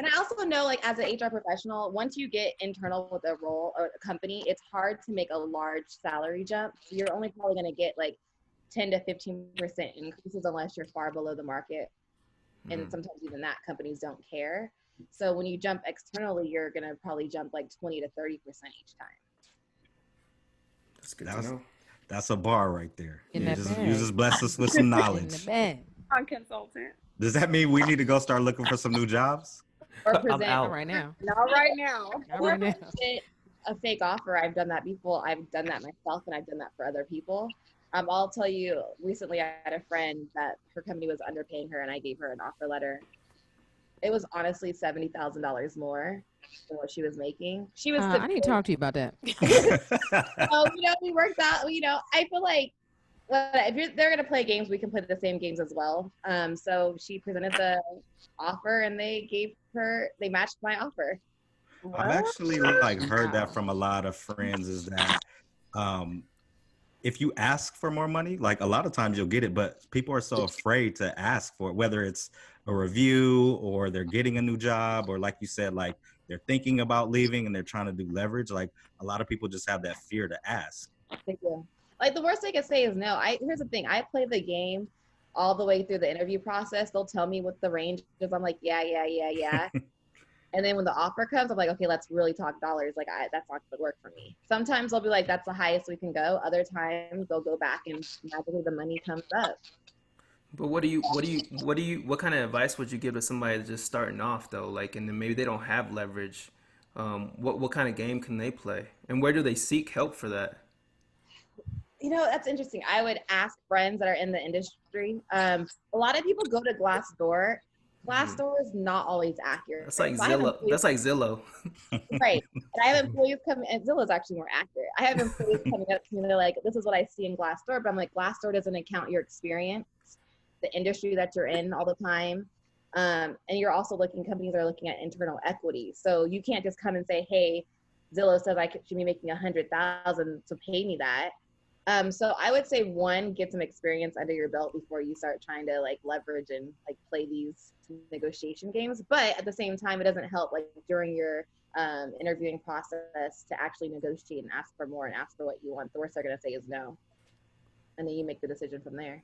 And I also know, like, as an HR professional, once you get internal with a role or a company, it's hard to make a large salary jump. So you're only probably going to get like 10 to 15% increases unless you're far below the market. And sometimes even that companies don't care. So when you jump externally, you're going to probably jump like 20 to 30% each time. That's good to know. That's a bar right there. In You that bag. just bless us with some In the knowledge. bag. On consultant. Does that mean we need to go start looking for some new jobs? Or I'm present Not out. right now. Not right now. Not or right now. present a fake offer. I've done that before. I've done that myself, and I've done that for other people. I'll tell you, recently I had a friend that her company was underpaying her, and I gave her an offer letter. It was honestly $70,000 more than what she was making. She was. I need to talk to you about that. We worked out. I feel like if they're gonna play games, we can play the same games as well. So she presented the offer, and they matched my offer. I've actually heard that from a lot of friends is that if you ask for more money, like a lot of times you'll get it, but people are so afraid to ask for it, whether it's a review or they're getting a new job, or like you said, like they're thinking about leaving and they're trying to do leverage. Like a lot of people just have that fear to ask. Thank you. Like the worst they can say is no. Here's the thing. I play the game all the way through the interview process. They'll tell me what the range is. I'm like, yeah. And then when the offer comes, I'm like, okay, let's really talk dollars. Like, that's not going to work for me. Sometimes they'll be like, that's the highest we can go. Other times they'll go back and magically the money comes up. But what kind of advice would you give to somebody that's just starting off though? Like, and then maybe they don't have leverage. What kind of game can they play, and where do they seek help for that? That's interesting. I would ask friends that are in the industry. A lot of people go to Glassdoor. Glassdoor is not always accurate. That's like Zillow. That's like Zillow. Right. And I have employees coming, and Zillow is actually more accurate. I have employees coming up to me, they're like, this is what I see in Glassdoor, but I'm like, Glassdoor doesn't account your experience, the industry that you're in all the time. And you're also companies are looking at internal equity. So you can't just come and say, hey, Zillow says I should be making $100,000, so pay me that. So I would say get some experience under your belt before you start trying to leverage and play these negotiation games. But at the same time, it doesn't help during your interviewing process to actually negotiate and ask for more and ask for what you want. The worst they're going to say is no. And then you make the decision from there.